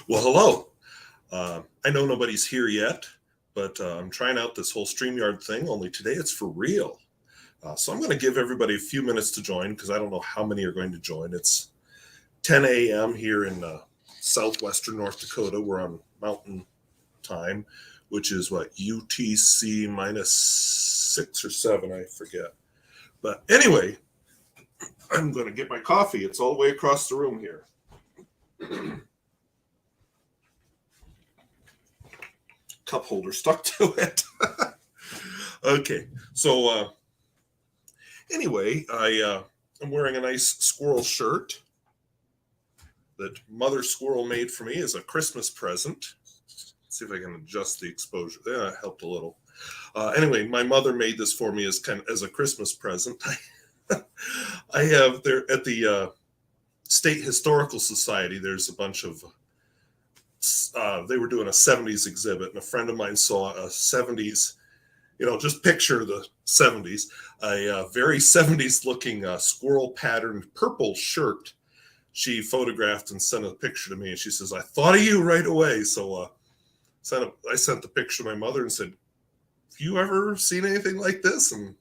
Well, hello. I know nobody's here yet, but I'm trying out this whole StreamYard thing, only today it's for real. So I'm going to give everybody a few minutes to join because I don't know how many are going to join. It's 10 a.m. here in southwestern North Dakota. We're on Mountain Time, which is what, UTC minus 6 or 7, I forget. But anyway, I'm going to get my coffee. It's all the way across the room here. Cup holder stuck to it. Okay, so anyway, I'm wearing a nice squirrel shirt that Mother Squirrel made for me as a Christmas present. Let's see if I can adjust the exposure. Yeah, it helped a little. Anyway, my mother made this for me as a Christmas present. I have there at the State Historical Society. There's a bunch of they were doing a 70s exhibit, and a friend of mine saw a 70s, just picture the 70s, a very 70s looking squirrel patterned purple shirt. She photographed and sent a picture to me, and she says, "I thought of you right away." So I sent the picture to my mother and said, "Have you ever seen anything like this?" And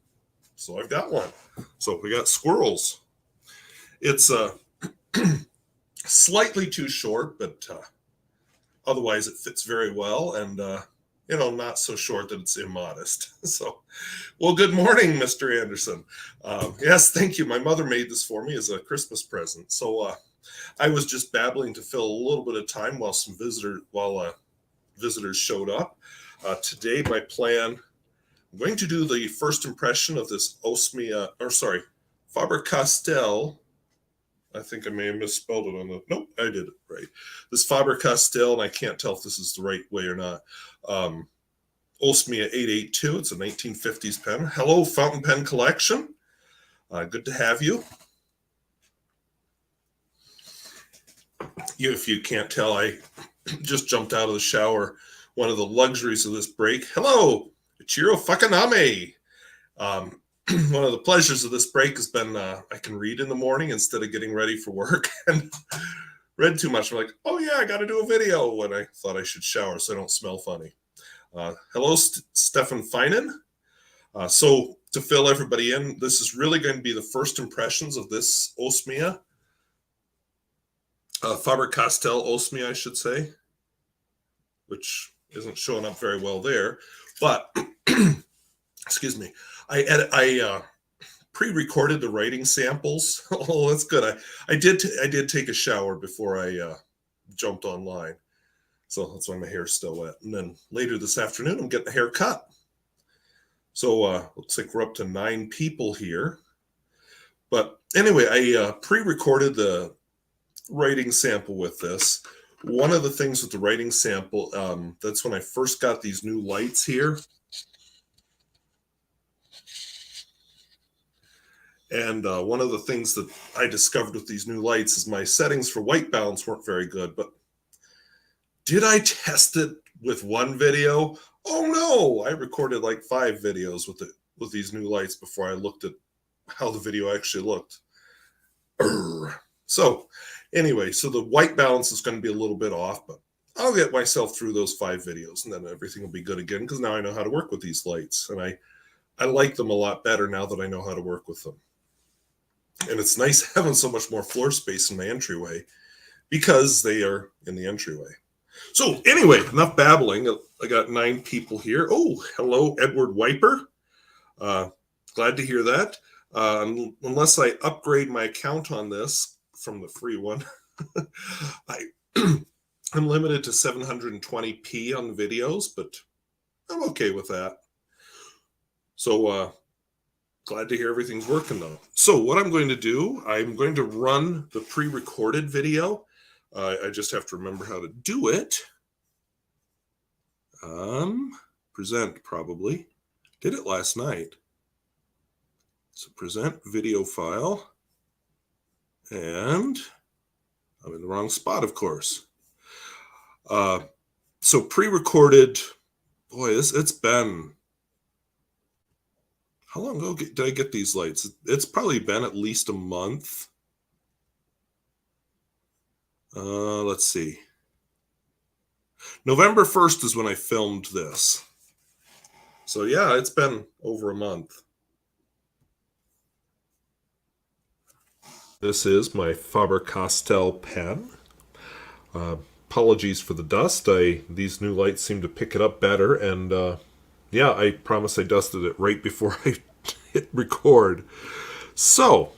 so I've got one. So we got squirrels. It's slightly too short, but otherwise it fits very well, and not so short that it's immodest. So, well, good morning, Mr. Anderson. Yes, thank you. My mother made this for me as a Christmas present. So I was just babbling to fill a little bit of time while visitors showed up. Today, my plan, I'm going to do the first impression of this Faber Castell. I think I may have misspelled it on the... Nope, I did it right. This Faber Castell, and I can't tell if this is the right way or not. Osmia 882. It's a 1950s pen. Hello, Fountain Pen Collection. Good to have you. If you can't tell, I just jumped out of the shower. One of the luxuries of this break. Hello, Ichiro Fakaname. One of the pleasures of this break has been I can read in the morning instead of getting ready for work, and read too much. I'm like, oh yeah, I got to do a video when I thought I should shower so I don't smell funny. Hello, Stefan Feinen. So to fill everybody in, this is really going to be the first impressions of this Osmia. Faber Castell Osmia, I should say, which isn't showing up very well there. But, excuse me, I pre-recorded the writing samples. Oh, that's good. I did take a shower before I jumped online. So that's why my hair's still wet. And then later this afternoon, I'm getting a haircut. So looks like we're up to 9 people here. But anyway, I pre-recorded the writing sample with this. One of the things with the writing sample, that's when I first got these new lights here. And one of the things that I discovered with these new lights is my settings for white balance weren't very good. But did I test it with one video? Oh no! I recorded like 5 videos with these new lights before I looked at how the video actually looked. So anyway, so the white balance is going to be a little bit off, but I'll get myself through those 5 videos, and then everything will be good again because now I know how to work with these lights, and I like them a lot better now that I know how to work with them. And it's nice having so much more floor space in my entryway because they are in the entryway. So anyway, enough babbling. I got 9 people here. Oh, hello, Edward Wiper. Glad to hear that. Unless I upgrade my account on this from the free one, I'm limited to 720p on the videos, but I'm okay with that. So glad to hear everything's working though. So what I'm going to do, I'm going to run the pre-recorded video. I just have to remember how to do it. Present probably. Did it last night. So present video file. And I'm in the wrong spot, of course. So pre-recorded, boy, it's been, how long ago did I get these lights? It's probably been at least a month. Let's see. November 1st is when I filmed this. So yeah, it's been over a month. This is my Faber Castell pen. Apologies for the dust. These new lights seem to pick it up better, and yeah, I promise I dusted it right before I hit record. So,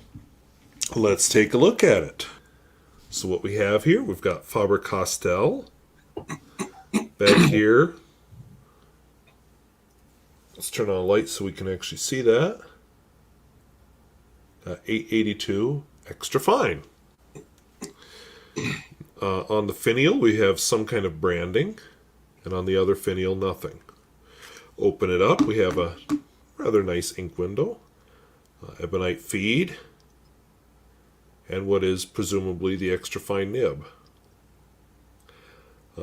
let's take a look at it. So what we have here, we've got Faber Castell. Back here, let's turn on a light so we can actually see that. 882 extra fine. On the finial, we have some kind of branding, and on the other finial, nothing. Open it up, we have a rather nice ink window, ebonite feed, and what is presumably the extra fine nib.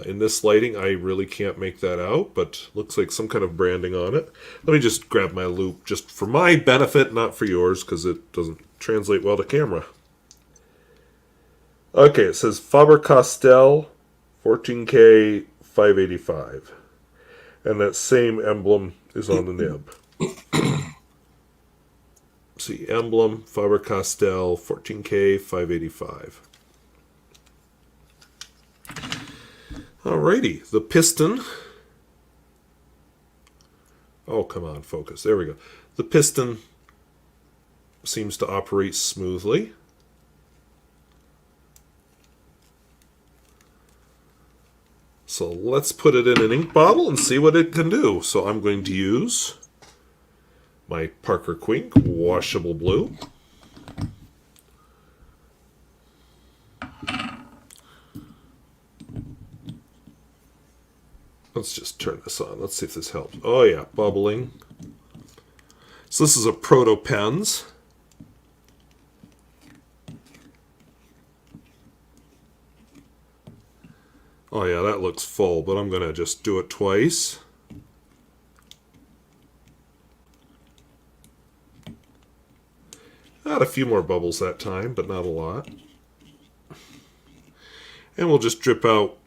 In this lighting, I really can't make that out, but looks like some kind of branding on it. Let me just grab my loupe, just for my benefit, not for yours, because it doesn't translate well to camera. Okay, it says Faber Castell 14K 585. And that same emblem is on the nib. See, emblem, Faber Castell 14K 585. Alrighty, the piston. Oh, come on, focus. There we go. The piston seems to operate smoothly. So let's put it in an ink bottle and see what it can do. So I'm going to use my Parker Quink washable blue. Let's just turn this on. Let's see if this helps. Oh yeah, bubbling. So this is a Proto Pens. Oh yeah, that looks full, but I'm going to just do it twice. Had a few more bubbles that time, but not a lot. And we'll just drip out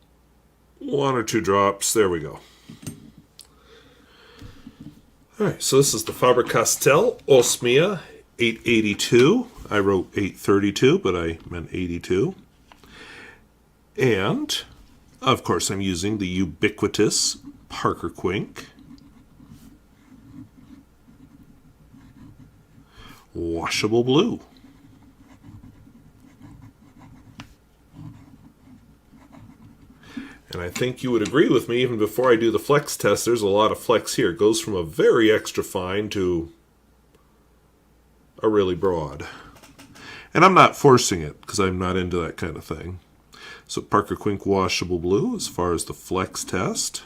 1 or 2 drops. There we go. Alright, so this is the Faber Castell Osmia 882. I wrote 832, but I meant 82. And, of course, I'm using the ubiquitous Parker Quink. Washable blue. And I think you would agree with me, even before I do the flex test, there's a lot of flex here. It goes from a very extra fine to a really broad. And I'm not forcing it, because I'm not into that kind of thing. So Parker Quink washable blue, as far as the flex test.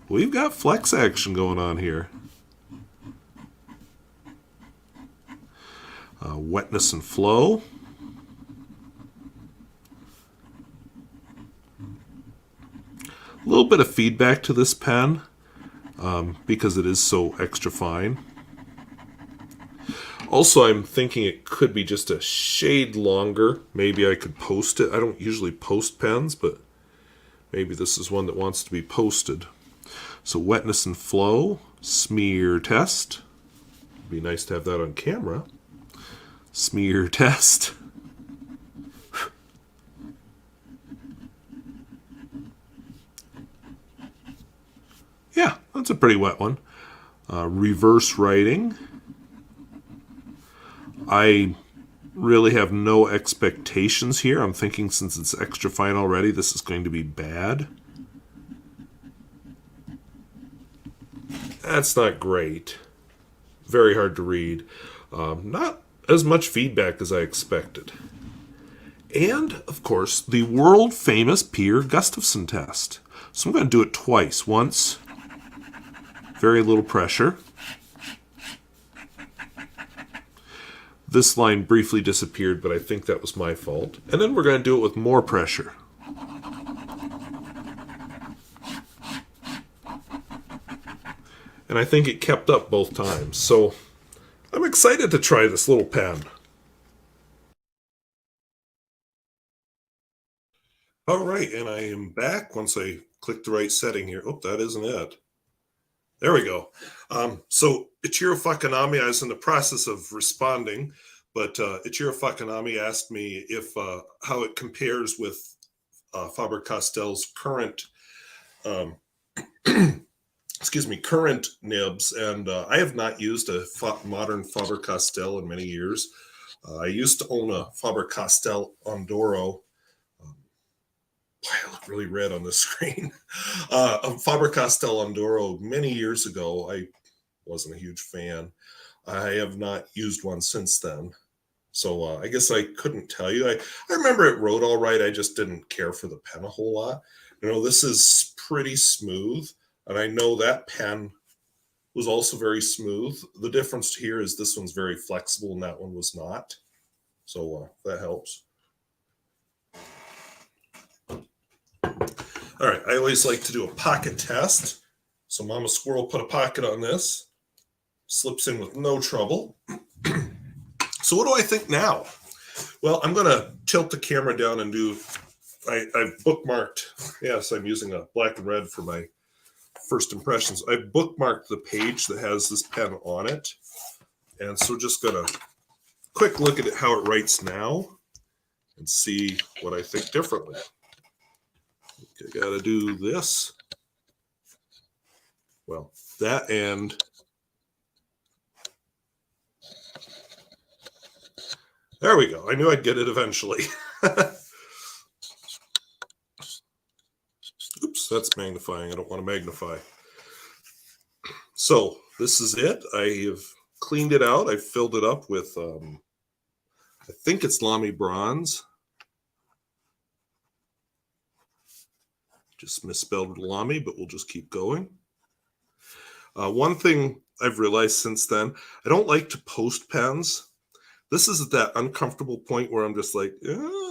We've got flex action going on here. Wetness and flow. A little bit of feedback to this pen because it is so extra fine. Also, I'm thinking it could be just a shade longer. Maybe I could post it. I don't usually post pens, but maybe this is one that wants to be posted. So wetness and flow, smear test. It'd be nice to have that on camera. Smear test. Yeah, that's a pretty wet one. Reverse writing. I really have no expectations here. I'm thinking since it's extra fine already, this is going to be bad. That's not great. Very hard to read. Not as much feedback as I expected. And, of course, the world-famous Peter Gustafson test. So I'm going to do it twice. Once, very little pressure. This line briefly disappeared, but I think that was my fault. And then we're going to do it with more pressure. And I think it kept up both times. So I'm excited to try this little pen. All right, and I am back once I click the right setting here. Oh, that isn't it. There we go. So Ichiro Fakanami, I was in the process of responding, but Ichiro Fakanami asked me if how it compares with Faber Castell's current, um, excuse me, current nibs, and I have not used a modern Faber Castell in many years. I used to own a Faber Castell Ondoro. I look really red on the screen. A Faber Castell Ondoro many years ago. I wasn't a huge fan. I have not used one since then. So I guess I couldn't tell you. I remember it wrote all right. I just didn't care for the pen a whole lot. You know, this is pretty smooth. And I know that pen was also very smooth. The difference here is this one's very flexible and that one was not. So that helps. All right, I always like to do a pocket test. So Mama Squirrel put a pocket on this. Slips in with no trouble. So what do I think now? Well, I'm going to tilt the camera down and do, I've bookmarked, yes, I'm using a black and red for my first impressions. I've bookmarked the page that has this pen on it. And so just going to quick look at it, how it writes now and see what I think differently. I got to do this. Well, that and there we go. I knew I'd get it eventually. Oops, that's magnifying. I don't want to magnify. So this is it. I have cleaned it out. I filled it up with, I think it's Lamy Bronze. Just misspelled Lamy, but we'll just keep going. One thing I've realized since then, I don't like to post pens. This is at that uncomfortable point where I'm just like,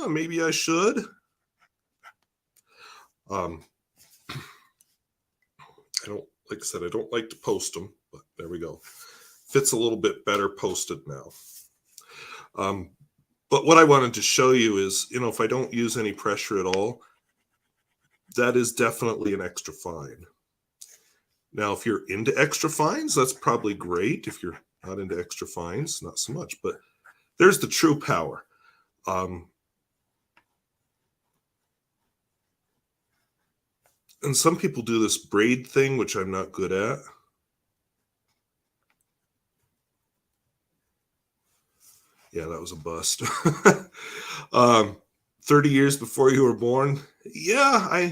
maybe I should. I don't, like I said, I don't like to post them, but there we go. Fits a little bit better posted now. But what I wanted to show you is, you know, if I don't use any pressure at all, that is definitely an extra fine. Now, if you're into extra fines, that's probably great. If you're not into extra fines, not so much. But there's the true power. And some people do this braid thing, which I'm not good at. Yeah, that was a bust. 30 years before you were born. Yeah,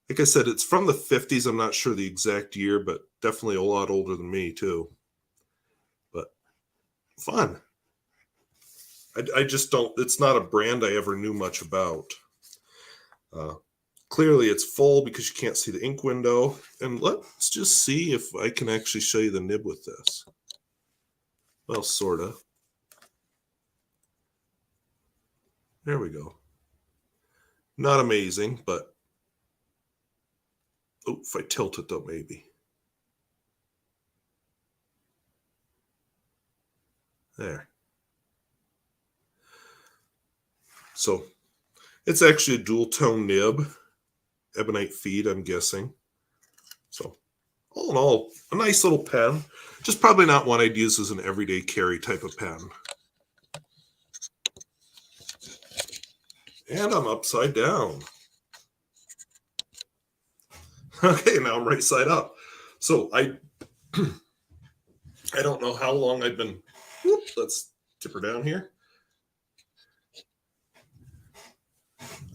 like I said, it's from the 50s. I'm not sure the exact year, but definitely a lot older than me, too. But fun. I just don't, it's not a brand I ever knew much about. Clearly, it's full because you can't see the ink window. And let's just see if I can actually show you the nib with this. Well, sort of. There we go. Not amazing, but oh, if I tilt it though, maybe. There. So it's actually a dual tone nib, ebonite feed, I'm guessing. So all in all, a nice little pen. Just probably not one I'd use as an everyday carry type of pen. And I'm upside down. Okay, now I'm right side up. So I don't know how long I've been, let's tip her down here.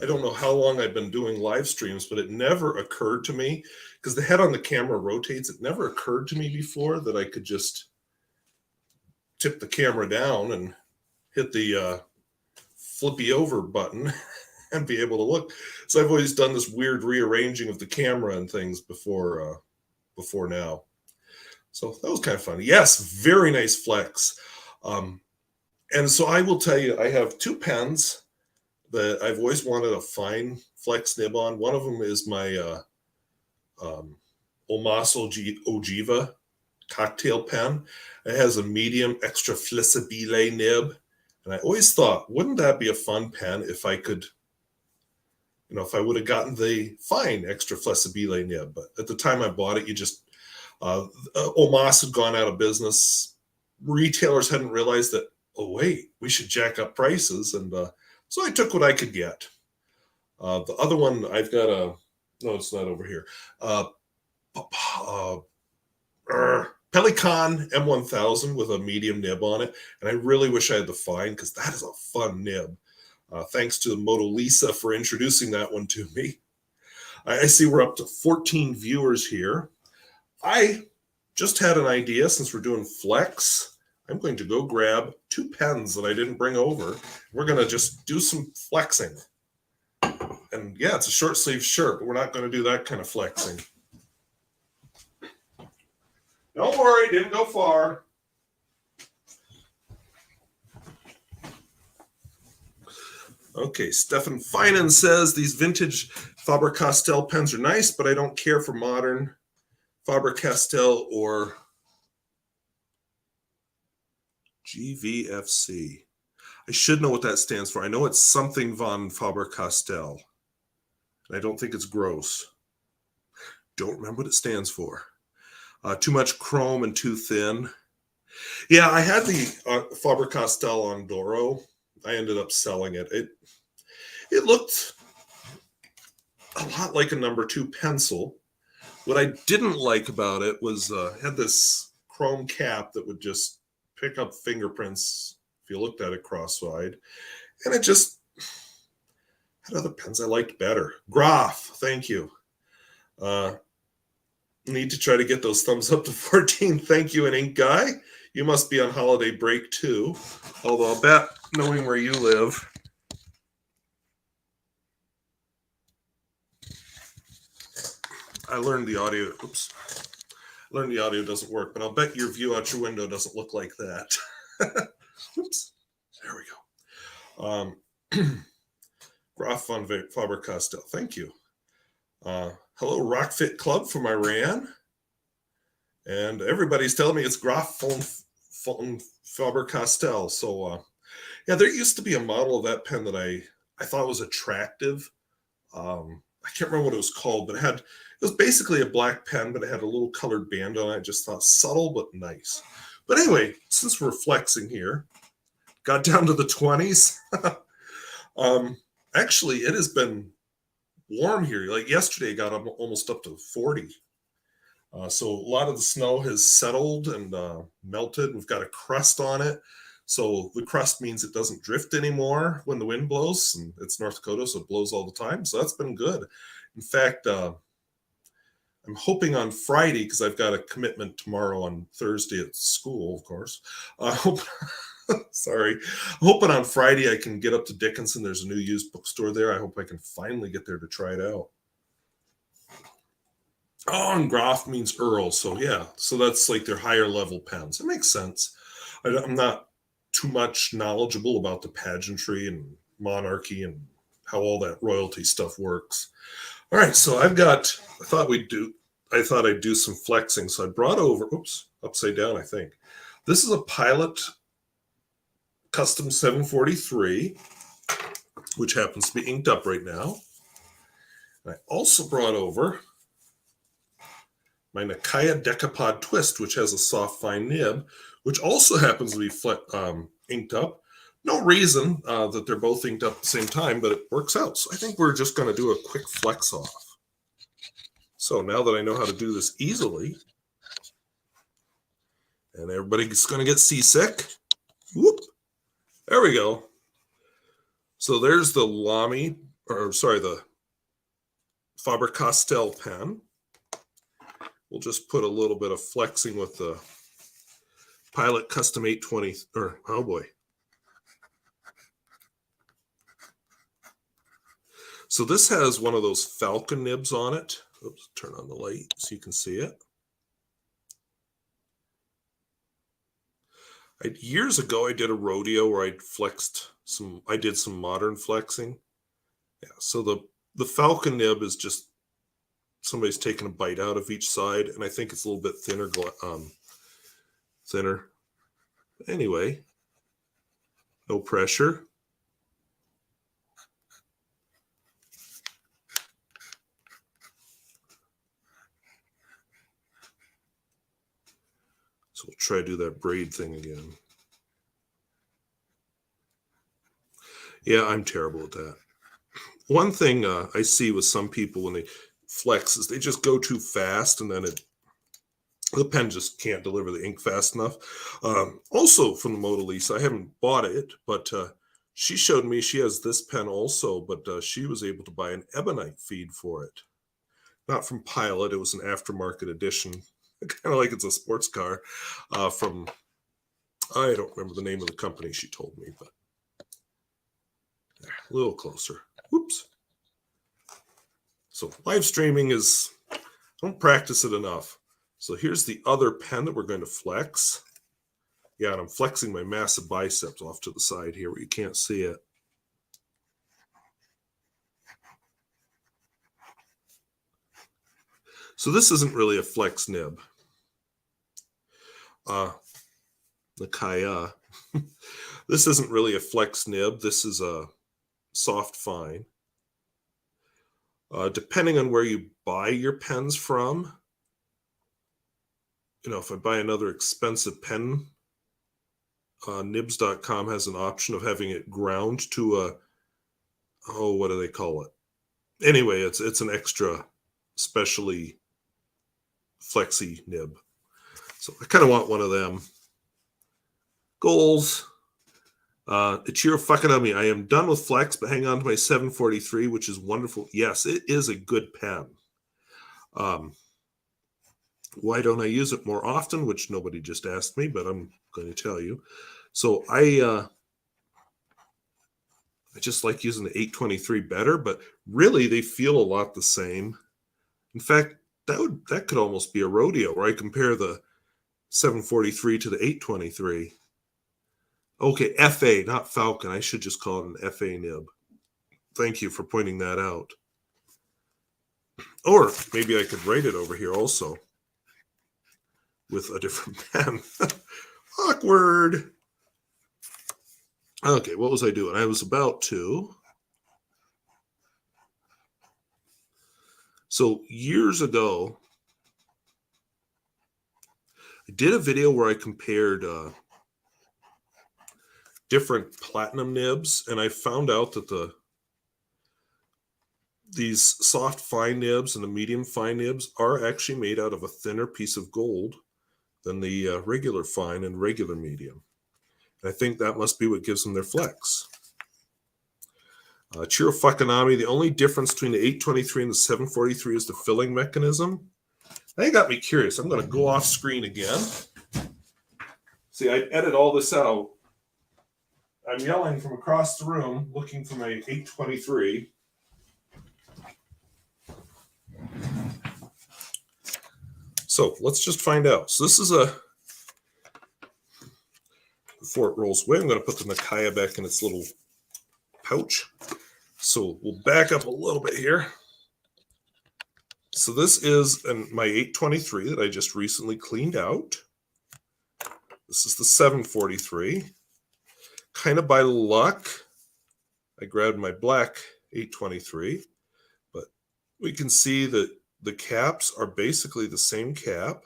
I don't know how long I've been doing live streams, but it never occurred to me, because the head on the camera rotates, it never occurred to me before that I could just tip the camera down and hit the flippy over button and be able to look. So I've always done this weird rearranging of the camera and things before now. So that was kind of fun. Yes, very nice flex. And so I will tell you, I have two pens that I've always wanted a fine flex nib on. One of them is my Omaso Ogiva cocktail pen. It has a medium extra flessibile nib. And I always thought, wouldn't that be a fun pen if I could if I would have gotten the fine extra flexibile nib, but at the time I bought it, Omas had gone out of business. Retailers hadn't realized that, oh, wait, we should jack up prices. And so I took what I could get. The other one, I've got no, it's not over here. Pelican M1000 with a medium nib on it. And I really wish I had the fine because that is a fun nib. Thanks to Moto Lisa for introducing that one to me. I see we're up to 14 viewers here. I just had an idea since we're doing flex. I'm going to go grab 2 pens that I didn't bring over. We're going to just do some flexing. And yeah, it's a short sleeve shirt, but we're not going to do that kind of flexing. Don't worry, didn't go far. Okay, Stefan Finan says these vintage Faber Castell pens are nice, but I don't care for modern Faber Castell or GVFC. I should know what that stands for. I know it's something von Faber Castell. I don't think it's gross. Don't remember what it stands for. Too much chrome and too thin. Yeah, I had the Faber Castell Ondoro. I ended up selling it. It looked a lot like a number 2 pencil. What I didn't like about it was it had this chrome cap that would just pick up fingerprints if you looked at it cross-eyed. And it just had other pens I liked better. Graf, thank you. Need to try to get those thumbs up to 14. Thank you, an ink guy. You must be on holiday break too. Although I'll bet, knowing where you live, I learned the audio. Oops. I learned the audio doesn't work, but I'll bet your view out your window doesn't look like that. Oops. There we go. Graf von Faber Castell. Thank you. Hello, Rockfit Club from Iran. And everybody's telling me it's Graf von Faber Castell. So, yeah, there used to be a model of that pen that I thought was attractive. I can't remember what it was called, but it was basically a black pen, but it had a little colored band on it. I just thought subtle but nice. But anyway, since we're flexing here, got down to the 20s. Actually, it has been warm here. Like yesterday, got almost up to 40. So a lot of the snow has settled and melted. We've got a crust on it. So the crust means it doesn't drift anymore when the wind blows. And it's North Dakota, so it blows all the time. So that's been good. In fact, I'm hoping on Friday, because I've got a commitment tomorrow on Thursday at school, of course. Sorry. I'm hoping on Friday I can get up to Dickinson. There's a new used bookstore there. I hope I can finally get there to try it out. Oh, and Graf means Earl. So, yeah. So that's like their higher level pens. It makes sense. I'm not too much knowledgeable about the pageantry and monarchy and how all that royalty stuff works. All right. So I thought I'd do some flexing. So I brought over, upside down, I think. This is a Pilot Custom 743, which happens to be inked up right now. And I also brought over my Nakaya Decapod Twist, which has a soft, fine nib, which also happens to be inked up. No reason that they're both inked up at the same time, but it works out. So I think we're just going to do a quick flex off. So now that I know how to do this easily, and everybody's going to get seasick, whoop, there we go. So there's the the Faber Castell pen. We'll just put a little bit of flexing with the Pilot Custom 820, oh boy. So this has one of those Falcon nibs on it. Oops, turn on the light so you can see it. Years ago, I did a rodeo where I did some modern flexing. Yeah, so the Falcon nib is just somebody's taken a bite out of each side, and I think it's a little bit thinner. Anyway, no pressure. So we'll try to do that braid thing again. Yeah, I'm terrible at that. One thing I see with some people when they flex is they just go too fast, and then the pen just can't deliver the ink fast enough. Also from the Mona Lisa, I haven't bought it, but she showed me she has this pen also, but she was able to buy an ebonite feed for it. Not from Pilot, it was an aftermarket edition. Kind of like it's a sports car from, I don't remember the name of the company she told me, but there, a little closer. Whoops. So live streaming is, I don't practice it enough. So here's the other pen that we're going to flex. Yeah, and I'm flexing my massive biceps off to the side here where you can't see it. So this isn't really a flex nib. Nakaya. This isn't really a flex nib. This is a soft fine. Depending on where you buy your pens from, you know, if I buy another expensive pen, nibs.com has an option of having it ground to a, oh, what do they call it? Anyway, it's an extra specially flexy nib. So I kind of want one of them. Goals. Ichiro Fakanami, I am done with flex, but hang on to my 743, which is wonderful. Yes, it is a good pen. Why don't I use it more often? Which nobody just asked me, but I'm going to tell you. So I just like using the 823 better, but really they feel a lot the same. In fact, that could almost be a rodeo where I compare the 743 to the 823. Okay, FA, not Falcon. I should just call it an FA nib. Thank you for pointing that out. Or maybe I could write it over here also with a different pen. Awkward. Okay, what was I doing? I was about to. So years ago, I did a video where I compared different platinum nibs, and I found out that these soft fine nibs and the medium fine nibs are actually made out of a thinner piece of gold than the regular fine and regular medium. And I think that must be what gives them their flex. Chiro Fakanami, the only difference between the 823 and the 743 is the filling mechanism. That got me curious. I'm going to go off screen again. See, I edit all this out. I'm yelling from across the room, looking for my 823. So let's just find out. So this is before it rolls away, I'm going to put the Nakaya back in its little pouch. So we'll back up a little bit here. So this is my 823 that I just recently cleaned out. This is the 743. Kind of by luck, I grabbed my black 823, but we can see that the caps are basically the same cap.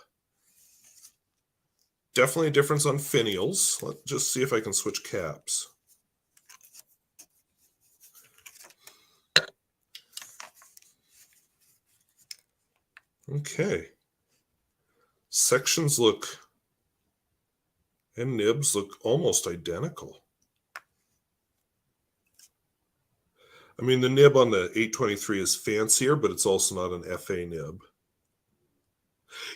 Definitely a difference on finials. Let's just see if I can switch caps. Okay. Sections look and nibs look almost identical. I mean, the nib on the 823 is fancier, but it's also not an FA nib.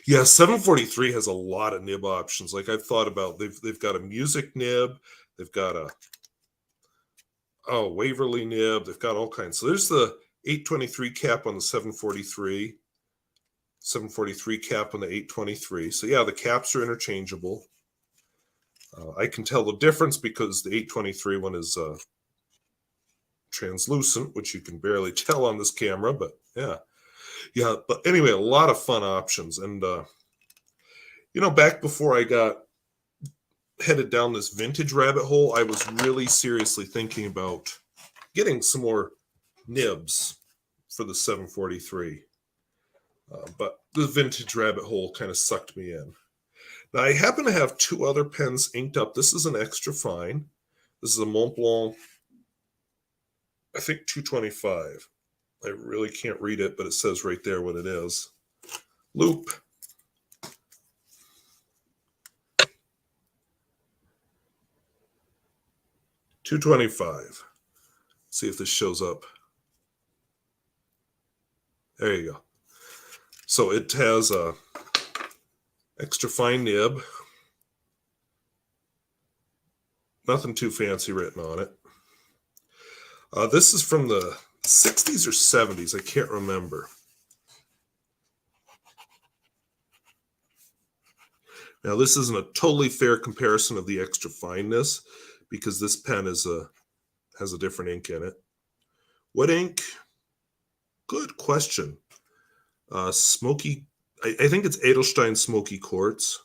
Yeah, 743 has a lot of nib options. Like I've thought about, they've got a music nib, they've got a Waverly nib, they've got all kinds. So there's the 823 cap on the 743, 743 cap on the 823. So yeah, the caps are interchangeable. I can tell the difference because the 823 one is translucent, which you can barely tell on this camera, but yeah. Yeah, but anyway, a lot of fun options. And, you know, back before I got headed down this vintage rabbit hole, I was really seriously thinking about getting some more nibs for the 743. But the vintage rabbit hole kind of sucked me in. Now, I happen to have two other pens inked up. This is an extra fine. This is a Montblanc, I think 225. I really can't read it, but it says right there what it is. Loop. $225. See if this shows up. There you go. So it has a extra fine nib. Nothing too fancy written on it. This is from the 60s or 70s. I can't remember. Now, this isn't a totally fair comparison of the extra fineness because this pen has a different ink in it. What ink? Good question. Smoky, I think it's Edelstein Smoky Quartz.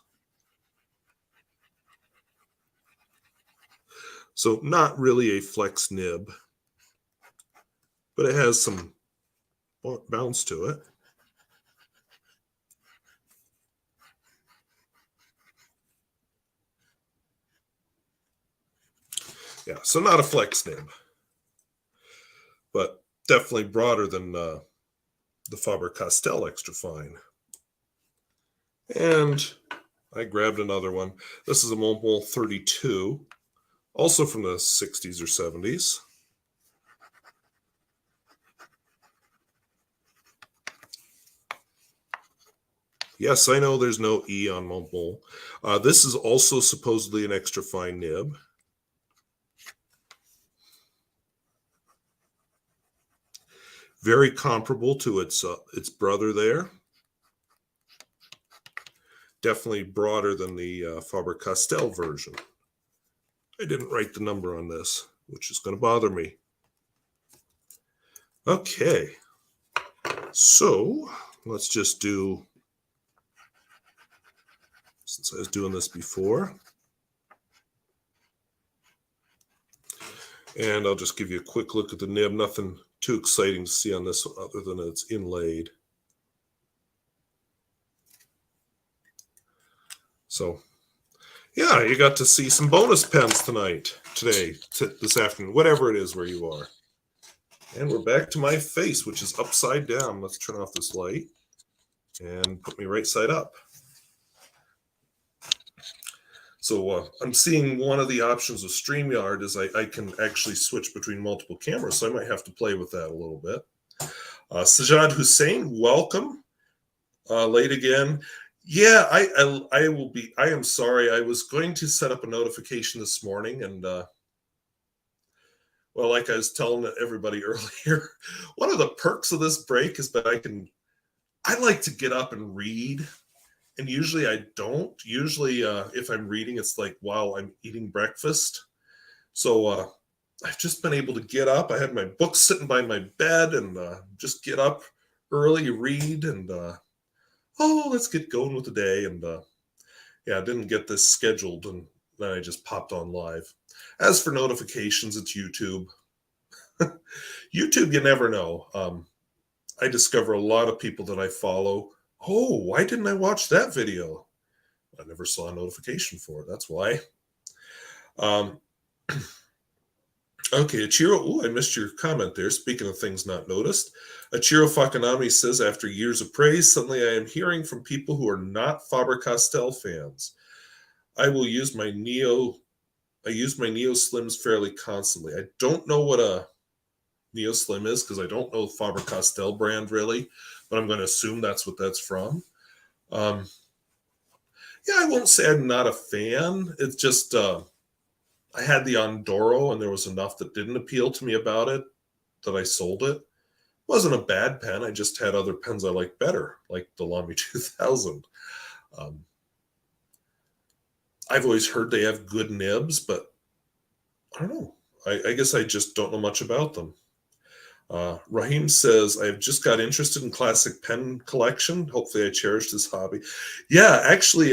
So not really a flex nib, but it has some bounce to it. Yeah, so not a flex nib, but definitely broader than the Faber Castell extra fine. And I grabbed another one. This is a Montblanc 32, also from the 60s or 70s. Yes, I know there's no E on Montblanc. This is also supposedly an extra fine nib. Very comparable to its brother there. Definitely broader than the Faber Castell version. I didn't write the number on this, which is going to bother me. Okay, so let's just do, since I was doing this before, and I'll just give you a quick look at the nib. Nothing too exciting to see on this other than it's inlaid. So, yeah, you got to see some bonus pens today, this afternoon, whatever it is where you are. And we're back to my face, which is upside down. Let's turn off this light and put me right side up. So I'm seeing one of the options of StreamYard is I can actually switch between multiple cameras, so I might have to play with that a little bit. Sajad Hussein, welcome. Late again. Yeah, I will be. I am sorry. I was going to set up a notification this morning, and well, like I was telling everybody earlier, one of the perks of this break is that I like to get up and read. And usually I don't. Usually if I'm reading, it's like while I'm eating breakfast. So I've just been able to get up. I had my book sitting by my bed and just get up early, read, and let's get going with the day. And yeah, I didn't get this scheduled, and then I just popped on live. As for notifications, it's YouTube. YouTube, you never know. I discover a lot of people that I follow. Oh, why didn't I watch that video? I never saw a notification for it. That's why. Okay, Achiro. Oh, I missed your comment there. Speaking of things not noticed, Achiro Fakanami says, after years of praise, suddenly I am hearing from people who are not Faber Castell fans. I use my Neo Slims fairly constantly. I don't know what a Neo Slim is because I don't know the Faber Castell brand really, but I'm going to assume that's what that's from. Yeah, I won't say I'm not a fan. It's just I had the Ondoro, and there was enough that didn't appeal to me about it that I sold it. It wasn't a bad pen. I just had other pens I liked better, like the Lamy 2000. I've always heard they have good nibs, but I don't know. I guess I just don't know much about them. Raheem says, I've just got interested in classic pen collection. Hopefully I cherish this hobby. Yeah, actually,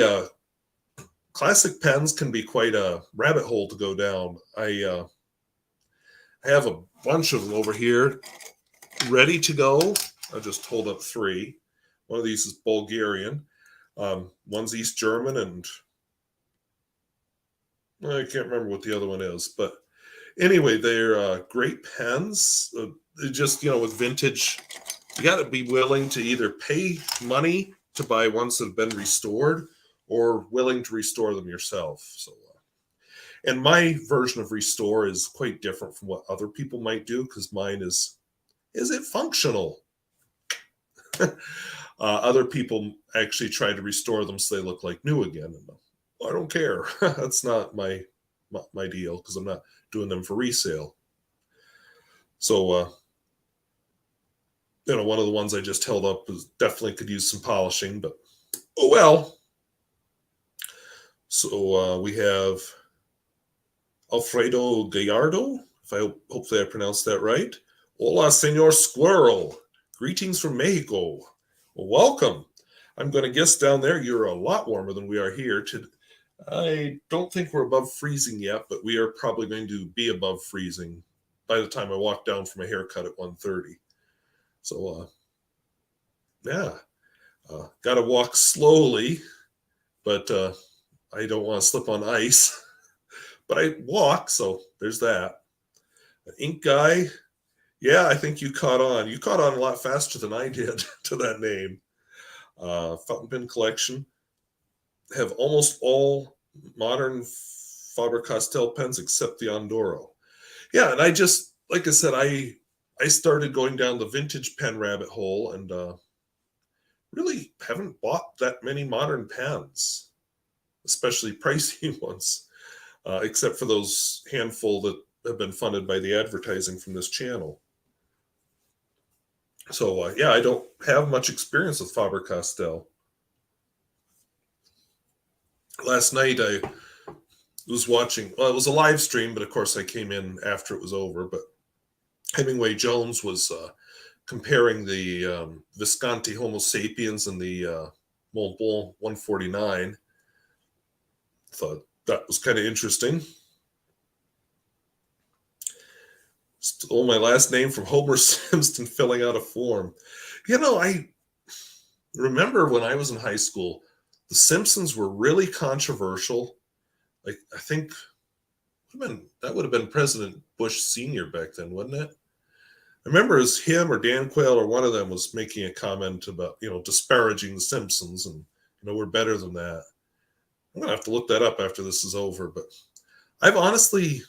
classic pens can be quite a rabbit hole to go down. I have a bunch of them over here ready to go. I'll just hold up three. One of these is Bulgarian. One's East German, and I can't remember what the other one is. But anyway, they're great pens. Just, with vintage, you got to be willing to either pay money to buy ones that have been restored or willing to restore them yourself. So, and my version of restore is quite different from what other people might do, because mine is it functional? Other people actually try to restore them so they look like new again. And I don't care. That's not my deal, because I'm not doing them for resale. So, one of the ones I just held up definitely could use some polishing, but oh well. So we have Alfredo Gallardo, hopefully I pronounced that right. Hola, Senor Squirrel. Greetings from Mexico. Well, welcome. I'm going to guess down there you're a lot warmer than we are here. I don't think we're above freezing yet, but we are probably going to be above freezing by the time I walk down for my haircut at 1:30. So, yeah, got to walk slowly, but I don't want to slip on ice. But I walk, so there's that. An ink guy, yeah, I think you caught on. You caught on a lot faster than I did to that name. Fountain pen collection. Have almost all modern Faber Castell pens except the Ondoro. Yeah, and I just, like I said, I started going down the vintage pen rabbit hole, and really haven't bought that many modern pens, especially pricey ones, except for those handful that have been funded by the advertising from this channel. So, yeah, I don't have much experience with Faber Castell. Last night I was watching, well, it was a live stream, but of course I came in after it was over, but Hemingway Jones was comparing the Visconti Homo sapiens and the Mont Blanc 149. Thought that was kind of interesting. Stole my last name from Homer Simpson filling out a form. I remember when I was in high school, the Simpsons were really controversial. Like, I think that would have been President Bush Sr. back then, wouldn't it? I remember it was him or Dan Quayle or one of them was making a comment about, disparaging the Simpsons, and, we're better than that. I'm going to have to look that up after this is over, but I've honestly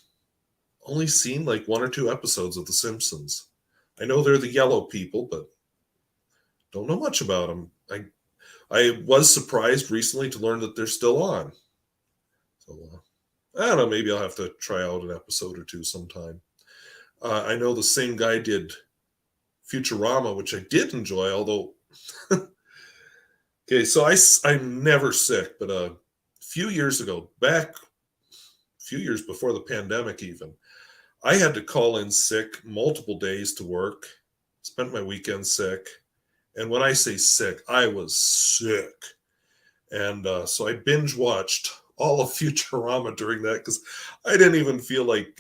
only seen like 1 or 2 episodes of The Simpsons. I know they're the yellow people, but don't know much about them. I was surprised recently to learn that they're still on. So, I don't know, maybe I'll have to try out an episode or 2 sometime. I know the same guy did Futurama, which I did enjoy, although... Okay, so I'm never sick, but a few years ago, back a few years before the pandemic even, I had to call in sick multiple days to work, spent my weekend sick. And when I say sick, I was sick. And so I binge watched all of Futurama during that, because I didn't even feel like,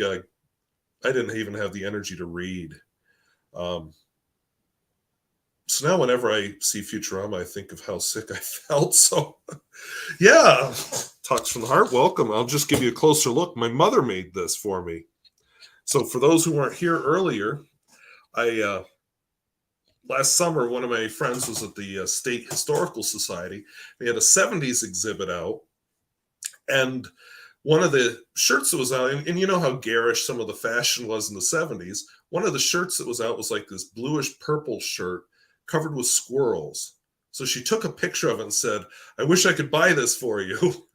I didn't even have the energy to read. So now whenever I see Futurama, I think of how sick I felt. So, yeah, Talks from the Heart, welcome. I'll just give you a closer look. My mother made this for me. So for those who weren't here earlier, last summer, one of my friends was at the State Historical Society. They had a 70s exhibit out, and one of the shirts that was out, and you know how garish some of the fashion was in the 70s, one of the shirts that was out was like this bluish purple shirt covered with squirrels. So she took a picture of it and said, "I wish I could buy this for you."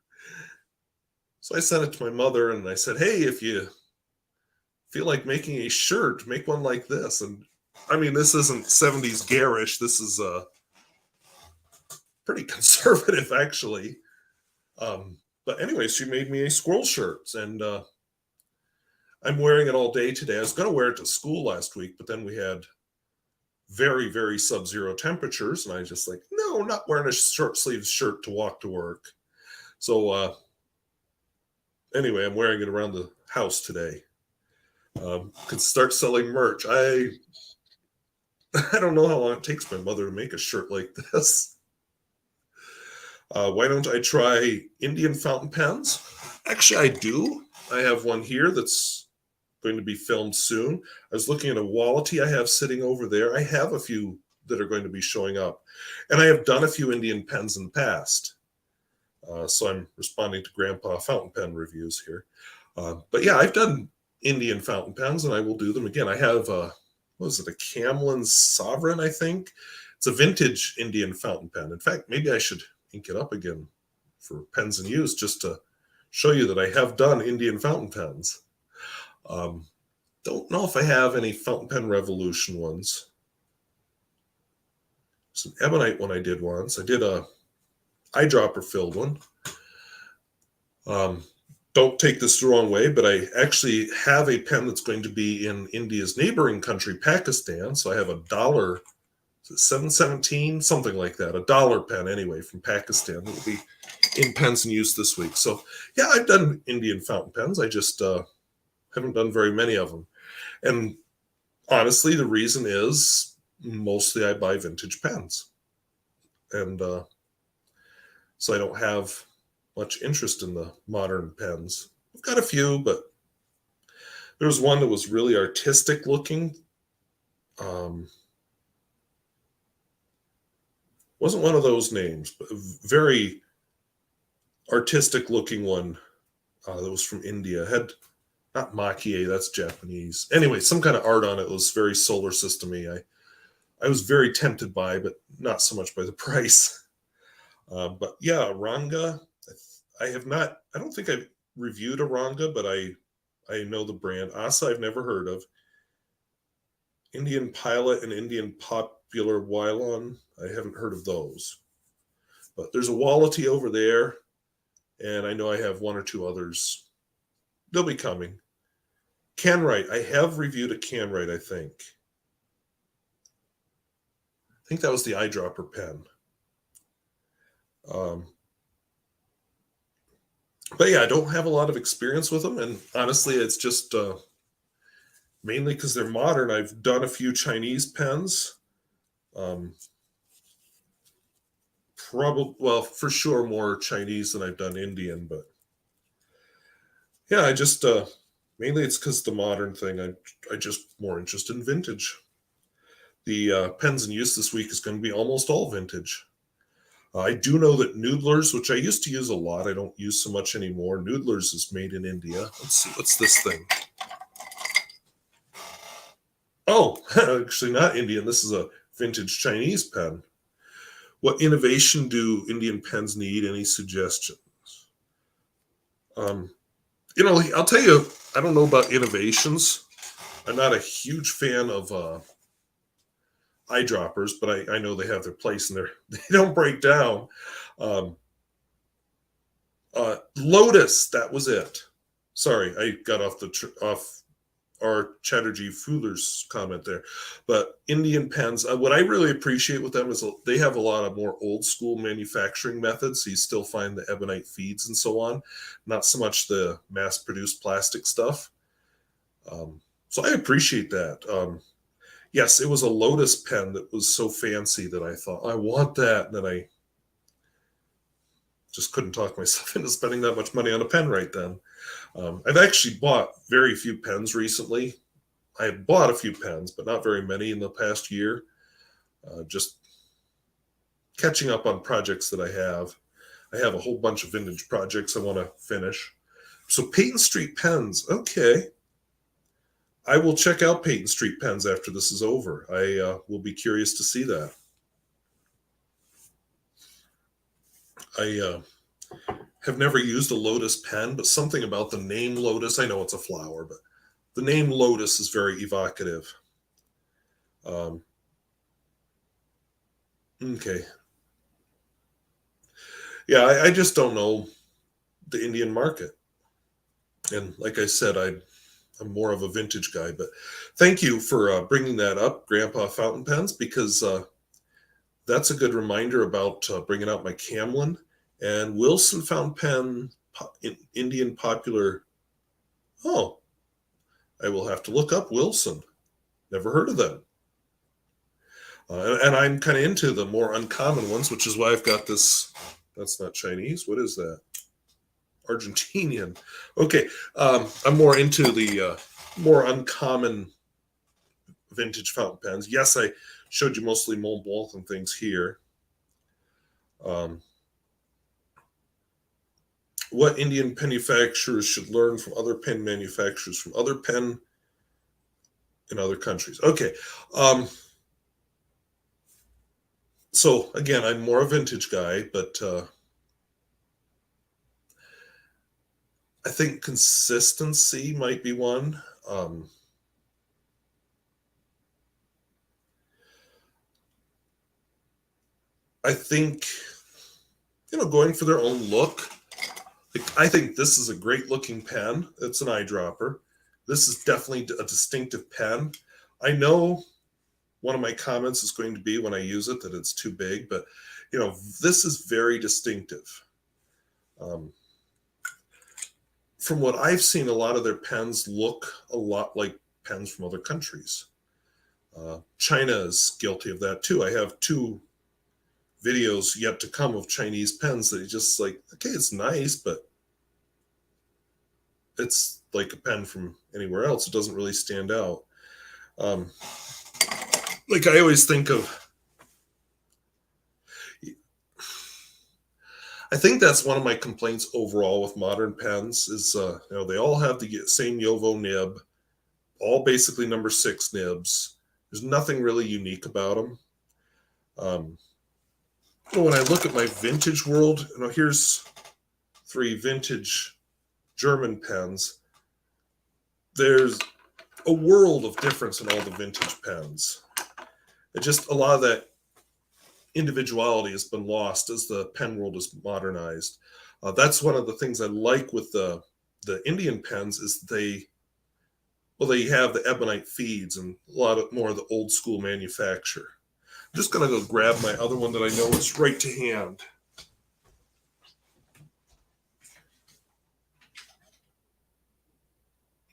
So I sent it to my mother, and I said, "Hey, if you feel like making a shirt, make one like this." And I mean, this isn't 70s garish. This is pretty conservative, actually. But anyway, she made me a squirrel shirt, and I'm wearing it all day today. I was going to wear it to school last week, but then we had very, very sub-zero temperatures, and I just like, no, I'm not wearing a short sleeve shirt to walk to work. So anyway, I'm wearing it around the house today. Could start selling merch. I don't know how long it takes my mother to make a shirt like this. Why don't I try Indian fountain pens? Actually, I do. I have one here that's going to be filmed soon. I was looking at a Wallety I have sitting over there. I have a few that are going to be showing up. And I have done a few Indian pens in the past. So I'm responding to Grandpa fountain pen reviews here. But yeah, I've done Indian fountain pens, and I will do them again. I have, what was it, a Camlin Sovereign, I think? It's a vintage Indian fountain pen. In fact, maybe I should ink it up again for pens in use just to show you that I have done Indian fountain pens. Don't know if I have any Fountain Pen Revolution ones. It's an ebonite one I did once. I did a eyedropper filled one. Don't take this the wrong way, but I actually have a pen that's going to be in India's neighboring country, Pakistan. So I have a dollar, 717, something like that, $1 pen anyway from Pakistan that will be in pens in use this week. So yeah, I've done Indian fountain pens. I just haven't done very many of them. And honestly, the reason is mostly I buy vintage pens. And so I don't have much interest in the modern pens. I've got a few, but there was one that was really artistic looking. Wasn't one of those names, but a very artistic looking one that was from India. Had not Makie, that's Japanese. Anyway, some kind of art on it was very solar system-y. I was very tempted by, but not so much by the price. But yeah, Ranga, I have not, I don't think I've reviewed a Ranga, but I know the brand. Asa, I've never heard of. Indian Pilot and Indian Popular Wylon, I haven't heard of those. But there's a Wallety over there, and I know I have one or two others. They'll be coming. Canwright, I have reviewed a Canwright, I think. I think that was the eyedropper pen. But yeah, I don't have a lot of experience with them, and honestly, it's just mainly because they're modern. I've done a few Chinese pens. Well, for sure more Chinese than I've done Indian, but yeah, I just mainly it's because the modern thing. I just more interested in vintage. The pens in use this week is going to be almost all vintage. I do know that Noodlers, which I used to use a lot, I don't use so much anymore. Noodlers is made in India. Let's see, what's this thing? Oh, actually not Indian. This is a vintage Chinese pen. What innovation do Indian pens need? Any suggestions? I'll tell you, I don't know about innovations. I'm not a huge fan of eyedroppers, but I know they have their place and they don't break down. Lotus, that was it. Sorry, I got off our Chatterjee Fuller's comment there. But Indian pens, what I really appreciate with them is they have a lot of more old school manufacturing methods. So you still find the ebonite feeds and so on, not so much the mass produced plastic stuff. So I appreciate that. Yes, it was a Lotus pen that was so fancy that I thought, I want that. And then I just couldn't talk myself into spending that much money on a pen right then. I've actually bought very few pens recently. I have bought a few pens, but not very many in the past year. Just catching up on projects that I have. I have a whole bunch of vintage projects I want to finish. So Peyton Street pens, okay. I will check out Peyton Street pens after this is over. I will be curious to see that. I have never used a Lotus pen, but something about the name Lotus, I know it's a flower, but the name Lotus is very evocative. Okay. Yeah, I just don't know the Indian market. And like I said, I'm more of a vintage guy, but thank you for bringing that up, Grandpa Fountain Pens, because that's a good reminder about bringing out my Camlin and Wilson Fountain Pen, Indian popular. Oh, I will have to look up Wilson. Never heard of them. And I'm kind of into the more uncommon ones, which is why I've got this That's not Chinese. What is that? Argentinian. Okay. I'm more into the more uncommon vintage fountain pens. Yes, I showed you mostly Mont Blanc and things here. What Indian pen manufacturers should learn from other pen manufacturers from other pen in other countries? Okay. So again, I'm more a vintage guy, but I think consistency might be one. I think, going for their own look. Like, I think this is a great looking pen. It's an eyedropper. This is definitely a distinctive pen. I know one of my comments is going to be when I use it that it's too big, but this is very distinctive. From what I've seen, a lot of their pens look a lot like pens from other countries. China is guilty of that too. I have 2 videos yet to come of Chinese pens that you just like, okay, it's nice, but it's like a pen from anywhere else. It doesn't really stand out. Like I always think of, I think that's one of my complaints overall with modern pens is, they all have the same Yovo nib, all basically number 6 nibs. There's nothing really unique about them. When I look at my vintage world, here's 3 vintage German pens. There's a world of difference in all the vintage pens. It just, a lot of that individuality has been lost as the pen world is modernized. That's one of the things I like with the Indian pens is they have the ebonite feeds and a lot of more of the old school manufacture. I'm just going to go grab my other one that I know is right to hand.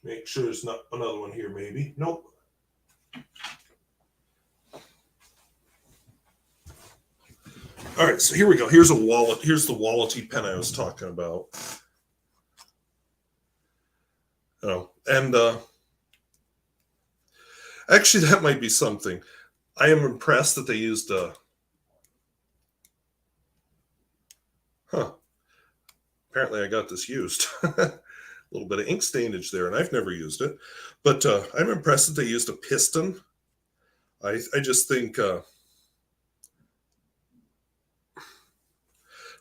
Make sure there's not another one here, maybe. Nope. All right, so here we go. Here's a wallet. Here's the wallety pen I was talking about. And actually, that might be something. I am impressed that they used apparently I got this used. A little bit of ink stainage there, and I've never used it. But I'm impressed that they used a piston. I just think the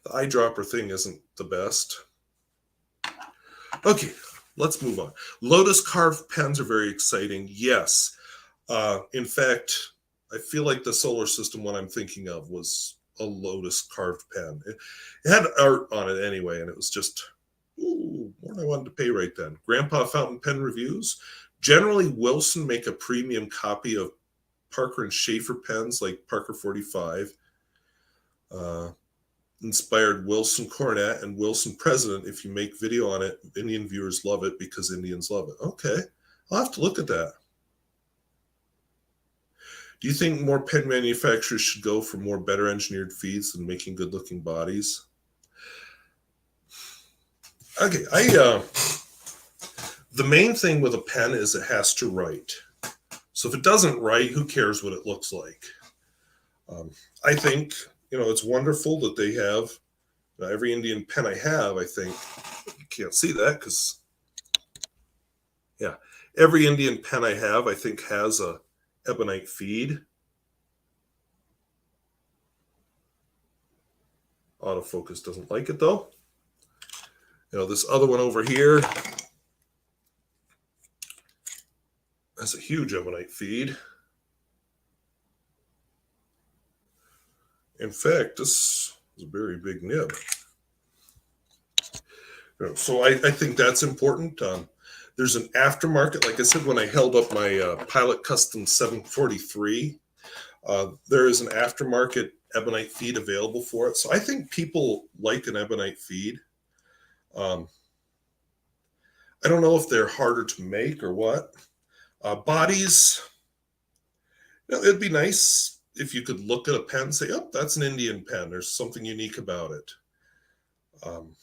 eyedropper thing isn't the best. Okay, let's move on. Lotus carved pens are very exciting. Yes. In fact, I feel like the solar system one I'm thinking of was a Lotus carved pen. It had art on it anyway, and it was just more than I wanted to pay right then. Grandpa Fountain Pen Reviews. Generally, Wilson make a premium copy of Parker and Schaefer pens like Parker 45. Inspired Wilson Cornet and Wilson President. If you make video on it, Indian viewers love it because Indians love it. Okay, I'll have to look at that. Do you think more pen manufacturers should go for more better engineered feeds than making good looking bodies? Okay, the main thing with a pen is it has to write. So if it doesn't write, who cares what it looks like? I think, it's wonderful that they have every Indian pen I have, I think, you can't see that because, every Indian pen I have, I think, has a ebonite feed. Autofocus doesn't like it though. This other one over here has a huge ebonite feed. In fact, this is a very big nib. So I think that's important. There's an aftermarket. Like I said, when I held up my Pilot Custom 743, there is an aftermarket ebonite feed available for it. So I think people like an ebonite feed. I don't know if they're harder to make or what. Bodies, it'd be nice if you could look at a pen and say, oh, that's an Indian pen. There's something unique about it. Um,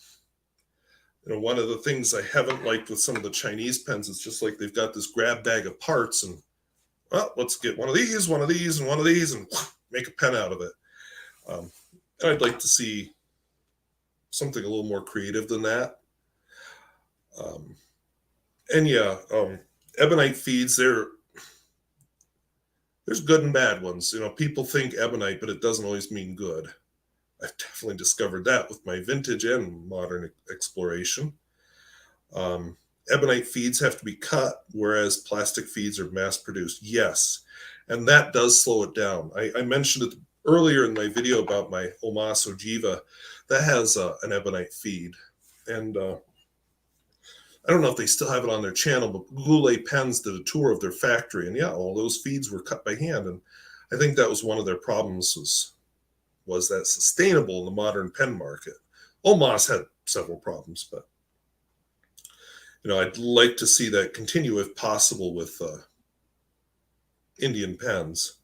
one of the things I haven't liked with some of the Chinese pens is just like they've got this grab bag of parts and, well, let's get one of these, and one of these, and make a pen out of it. I'd like to see something a little more creative than that. Ebonite feeds, there's good and bad ones. People think ebonite, but it doesn't always mean good. I've definitely discovered that with my vintage and modern exploration. Ebonite feeds have to be cut, whereas plastic feeds are mass produced. Yes, and that does slow it down. I mentioned it earlier in my video about my Omas Ojiva. That has an ebonite feed, and I don't know if they still have it on their channel, but Goulet Pens did a tour of their factory, and yeah, all those feeds were cut by hand, and I think that was one of their problems, was that sustainable in the modern pen market. Omas had several problems, but I'd like to see that continue if possible with Indian pens.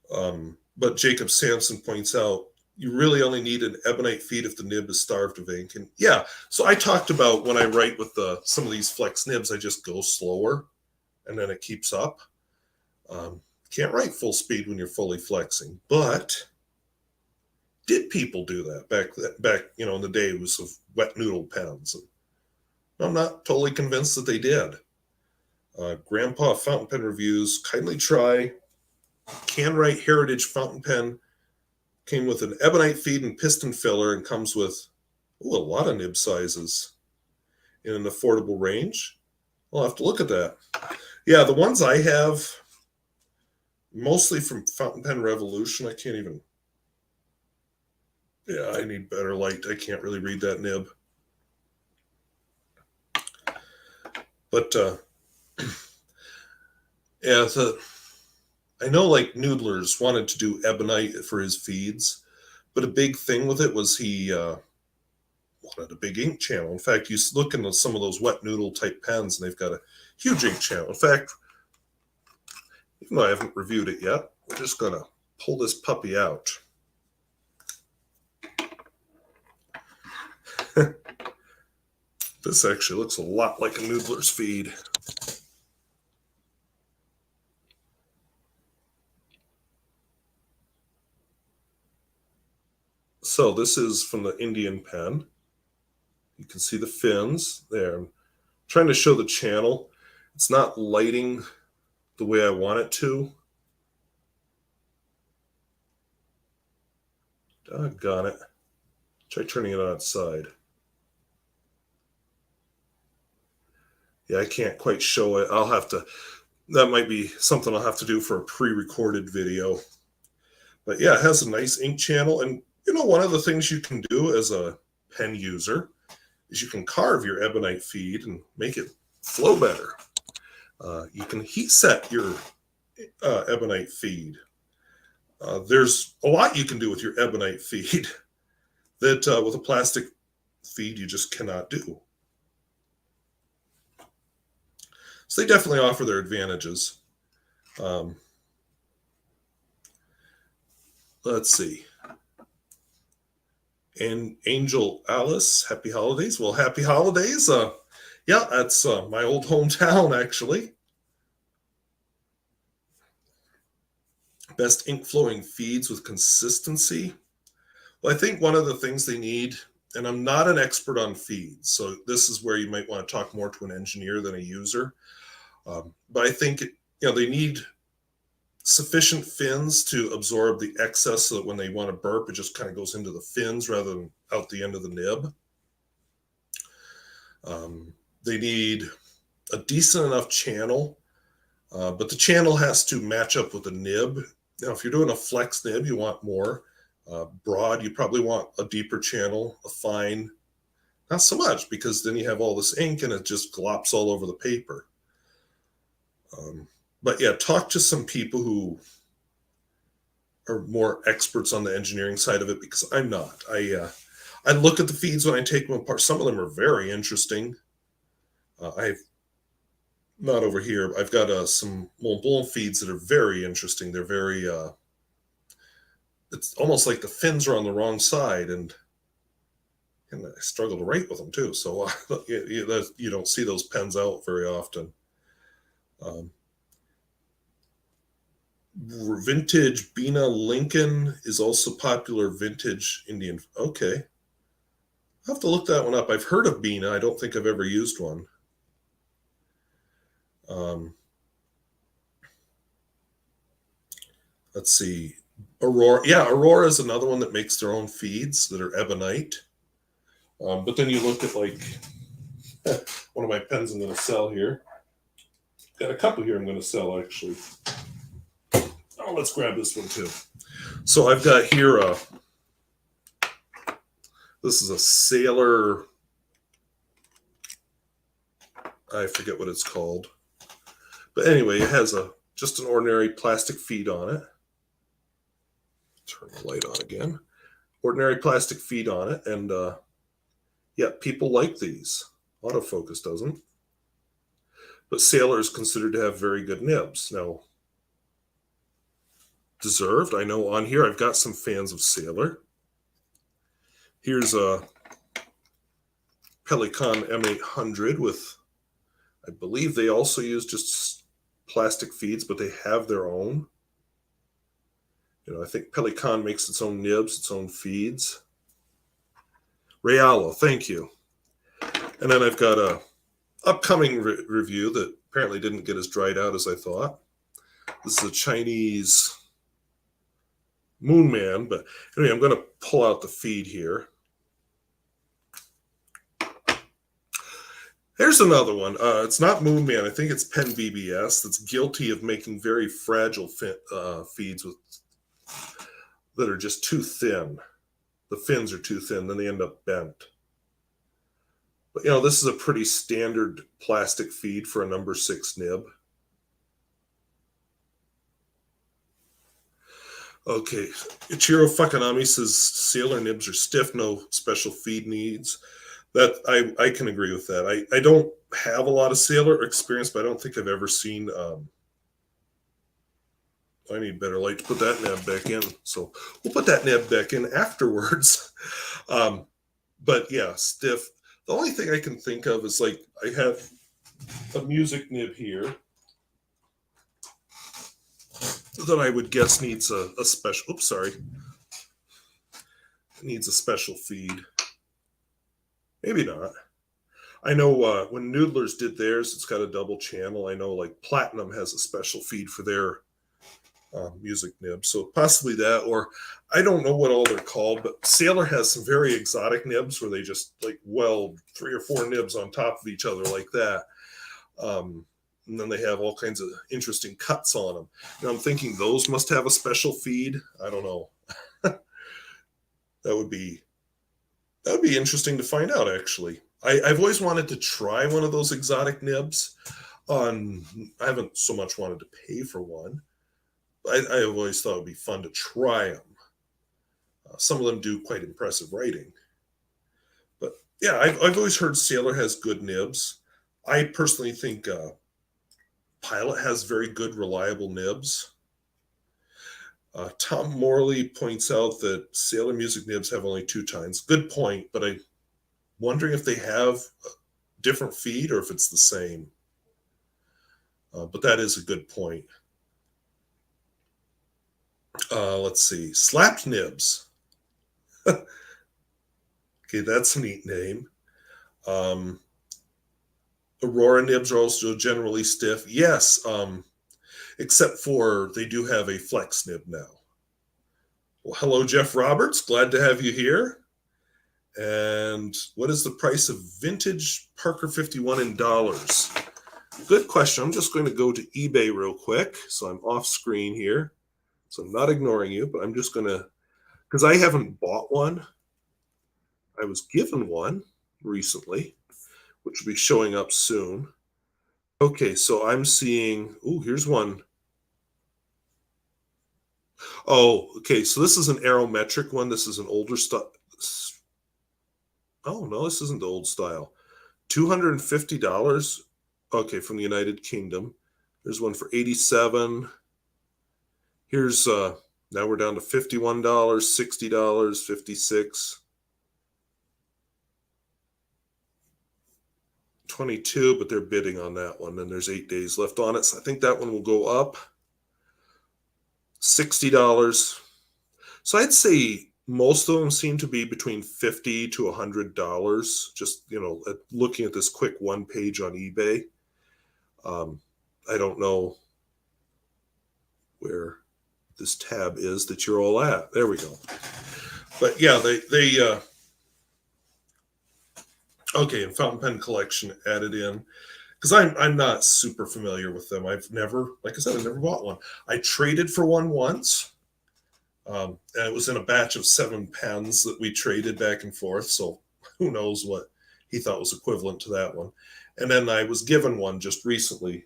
But Jacob Sampson points out you really only need an ebonite feed if the nib is starved of ink. And yeah, so I talked about when I write with some of these flex nibs, I just go slower and then it keeps up. Can't write full speed when you're fully flexing, but did people do that back in the days of wet noodle pens? And I'm not totally convinced that they did. Grandpa Fountain Pen Reviews, kindly try Can Write Heritage Fountain Pen. Came with an ebonite feed and piston filler and comes with a lot of nib sizes in an affordable range. I'll have to look at that. Yeah, the ones I have, mostly from Fountain Pen Revolution, I can't even... Yeah, I need better light. I can't really read that nib. But, yeah, I know like Noodlers wanted to do ebonite for his feeds, but a big thing with it was he wanted a big ink channel. In fact, you look into some of those wet noodle type pens and they've got a huge ink channel. In fact, even though I haven't reviewed it yet, we're just going to pull this puppy out. This actually looks a lot like a Noodler's feed. So this is from the Indian pen. You can see the fins there. I'm trying to show the channel. It's not lighting the way I want it to. Doggone it. Try turning it on its side. Yeah, I can't quite show it. That might be something I'll have to do for a pre-recorded video. But yeah, it has a nice ink channel. And one of the things you can do as a pen user is you can carve your ebonite feed and make it flow better. You can heat set your ebonite feed. There's a lot you can do with your ebonite feed that with a plastic feed you just cannot do. So they definitely offer their advantages. Let's see. And Angel Alice, happy holidays. Well, happy holidays. Yeah, that's my old hometown, actually. Best ink flowing feeds with consistency. Well, I think one of the things they need, and I'm not an expert on feeds, so this is where you might want to talk more to an engineer than a user. But I think they need sufficient fins to absorb the excess so that when they want to burp, it just kind of goes into the fins rather than out the end of the nib. They need a decent enough channel, but the channel has to match up with the nib. Now, if you're doing a flex nib, you want more. Broad, you probably want a deeper channel. A fine, not so much, because then you have all this ink and it just glops all over the paper. But yeah, talk to some people who are more experts on the engineering side of it, because I'm not. I look at the feeds when I take them apart. Some of them are very interesting. I've not over here. I've got some Montblanc feeds that are very interesting. They're very, it's almost like the fins are on the wrong side. And And I struggle to write with them too. So you don't see those pens out very often. Vintage Bina Lincoln is also popular vintage Indian. Okay. I'll have to look that one up. I've heard of Bina. I don't think I've ever used one. Let's see. Aurora. Yeah, Aurora is another one that makes their own feeds that are ebonite. But then you look at like one of my pens I'm going to sell here. Got a couple here I'm going to sell actually. Oh, let's grab this one too. So I've got here this is a Sailor. I forget what it's called. But anyway, it has just an ordinary plastic feed on it. Turn the light on again. Ordinary plastic feed on it. And yeah, people like these. Autofocus doesn't. But Sailor is considered to have very good nibs. Now, deserved. I know on here I've got some fans of Sailor. Here's a Pelican M800 with, I believe they also use just plastic feeds, but they have their own. You know, I think Pelican makes its own nibs, its own feeds. Realo, thank you. And then I've got a upcoming review that apparently didn't get as dried out as I thought. This is a Chinese Moon Man, but anyway, I'm going to pull out the feed here. Here's another one. It's not Moon Man. I think it's Pen BBS that's guilty of making very fragile feeds that are just too thin. The fins are too thin, then they end up bent. But, you know, this is a pretty standard plastic feed for a number 6 nib. Okay, Ichiro Fukanami says Sailor nibs are stiff, no special feed needs. That I can agree with that. I don't have a lot of Sailor experience, but I don't think I've ever seen. I need better light to put that nib back in, so we'll put that nib back in afterwards. But yeah, stiff. The only thing I can think of is like I have a music nib here that I would guess needs a special. Oops, sorry. It needs a special feed. Maybe not. I know when Noodlers did theirs, it's got a double channel. I know like Platinum has a special feed for their music nibs. So possibly that, or I don't know what all they're called, but Sailor has some very exotic nibs where they just like weld 3 or 4 nibs on top of each other like that. And then they have all kinds of interesting cuts on them. And I'm thinking those must have a special feed. I don't know. That would be interesting to find out, actually. I've always wanted to try one of those exotic nibs. I haven't so much wanted to pay for one. I always thought it would be fun to try them. Some of them do quite impressive writing. But yeah, I've always heard Sailor has good nibs. I personally think Pilot has very good, reliable nibs. Tom Morley points out that Sailor music nibs have only 2 tines. Good point, but I'm wondering if they have a different feed or if it's the same. But that is a good point. Let's see. Slapped nibs. Okay, that's a neat name. Aurora nibs are also generally stiff. Yes, except for they do have a flex nib now. Well, hello, Jeff Roberts. Glad to have you here. And what is the price of vintage Parker 51 in dollars? Good question. I'm just going to go to eBay real quick. So I'm off screen here. So I'm not ignoring you, but I'm just going to, because I haven't bought one. I was given one recently, which will be showing up soon. Okay, so I'm seeing, here's one. Oh, okay, so this is an aerometric one. This is an older style. Oh, no, this isn't the old style. $250. Okay, from the United Kingdom. There's one for $87. Here's, now we're down to $51, $60, $56. 22, but they're bidding on that one, and there's 8 days left on it. So I think that one will go up $60. So I'd say most of them seem to be between $50 to $100. Just, looking at this quick one page on eBay. I don't know where this tab is that you're all at. There we go. But yeah, they okay, and fountain pen collection added in, because I'm not super familiar with them. I've never, like I said, I've never bought one. I traded for one once, and it was in a batch of 7 pens that we traded back and forth. So who knows what he thought was equivalent to that one. And then I was given one just recently,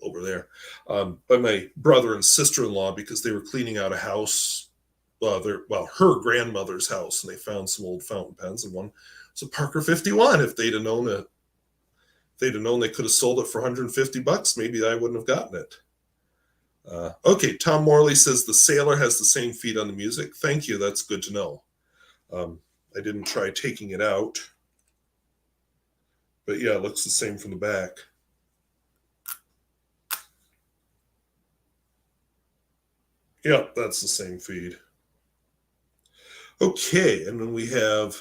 over there, by my brother and sister-in-law, because they were cleaning out a house. Her grandmother's house, and they found some old fountain pens, and one was a Parker 51. If they'd have known they could have sold it for $150, maybe I wouldn't have gotten it. Okay, Tom Morley says the Sailor has the same feed on the music. Thank you, that's good to know. I didn't try taking it out, but yeah, it looks the same from the back. Yep, that's the same feed. Okay, and then we have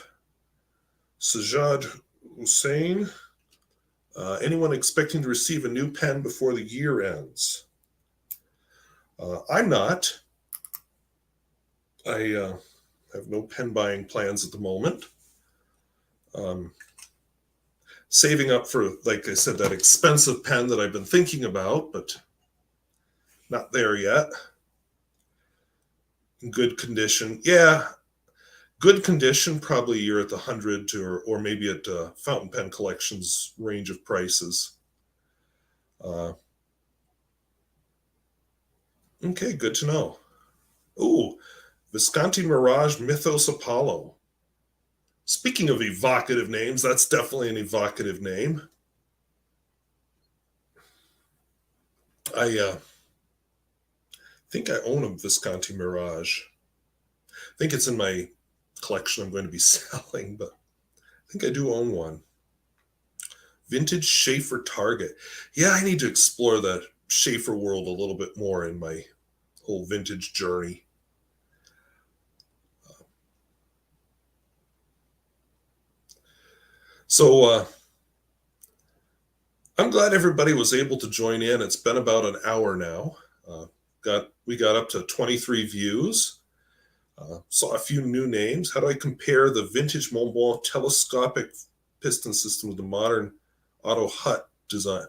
Sajad Hussein. Anyone expecting to receive a new pen before the year ends? I'm not. I have no pen buying plans at the moment. Saving up for, like I said, that expensive pen that I've been thinking about, but not there yet. In good condition. Yeah, good condition, probably you're at the 100 to, or maybe at Fountain Pen Collection's range of prices. Okay, good to know. Ooh, Visconti Mirage Mythos Apollo. Speaking of evocative names, that's definitely an evocative name. I think I own a Visconti Mirage. I think it's in my collection I'm going to be selling, but I think I do own one. Vintage Schaefer Target. Yeah, I need to explore that Schaefer world a little bit more in my whole vintage journey. So I'm glad everybody was able to join in. It's been about an hour now. We got up to 23 views. Saw a few new names. How do I compare the vintage Montblanc telescopic piston system with the modern auto hut design?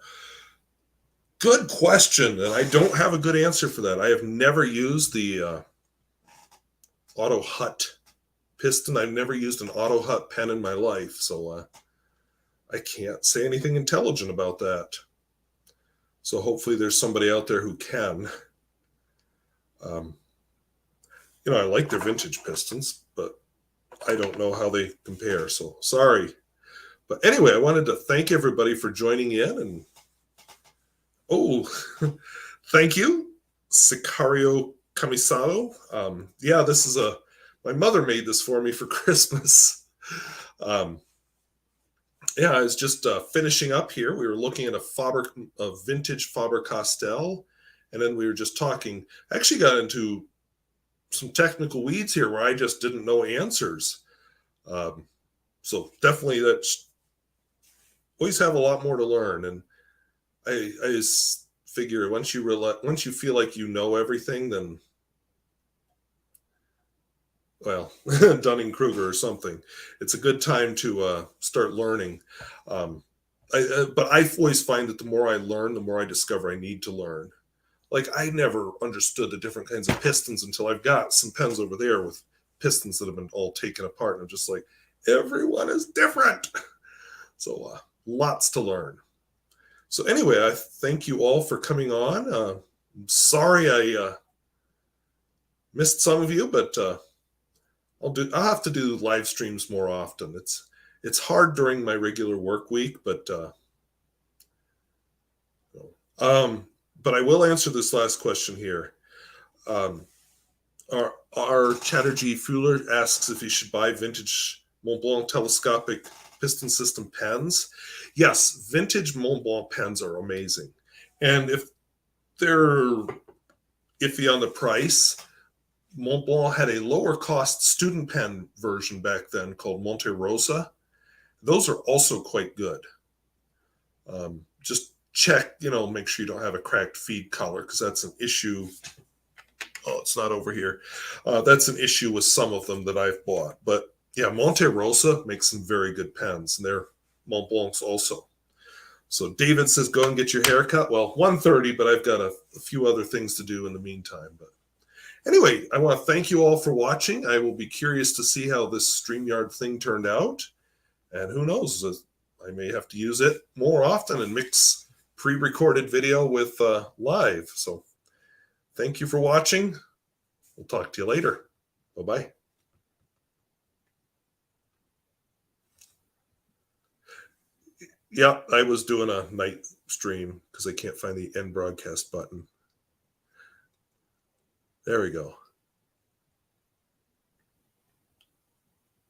Good question, and I don't have a good answer for that. I have never used the auto hut piston. I've never used an auto hut pen in my life, so I can't say anything intelligent about that. So hopefully there's somebody out there who can. I like their vintage pistons, but I don't know how they compare, so sorry. But anyway, I wanted to thank everybody for joining in, and thank you, Sicario Camisado. Yeah, this is my mother made this for me for Christmas. Yeah, I was just finishing up here. We were looking at a vintage Faber Castell, and then we were just talking. I actually got into some technical weeds here where I just didn't know answers. So definitely that's always have a lot more to learn. And I just figure once you feel like you know everything, then, well, Dunning-Kruger or something, it's a good time to start learning. But I always find that the more I learn, the more I discover I need to learn. Like, I never understood the different kinds of pistons until I've got some pens over there with pistons that have been all taken apart. And I'm just like, everyone is different. So lots to learn. So anyway, I thank you all for coming on. I'm sorry I missed some of you, but I'll have to do live streams more often. It's hard during my regular work week, but I will answer this last question here. Our Chatterjee Fuller asks if he should buy vintage Montblanc telescopic piston system pens. Yes, vintage Mont Blanc pens are amazing. And if they're iffy on the price, Mont Blanc had a lower cost student pen version back then called Monte Rosa. Those are also quite good. Just check, make sure you don't have a cracked feed collar, because that's an issue. Oh, it's not over here. That's an issue with some of them that I've bought. But yeah, Monte Rosa makes some very good pens, and they're Mont Blancs also. So David says, go and get your hair cut. Well, 1:30, but I've got a few other things to do in the meantime. But anyway, I want to thank you all for watching. I will be curious to see how this StreamYard thing turned out. And who knows, I may have to use it more often and mix pre-recorded video with live. So thank you for watching. We'll talk to you later. Bye-bye. Yeah, I was doing a night stream because I can't find the end broadcast button. There we go.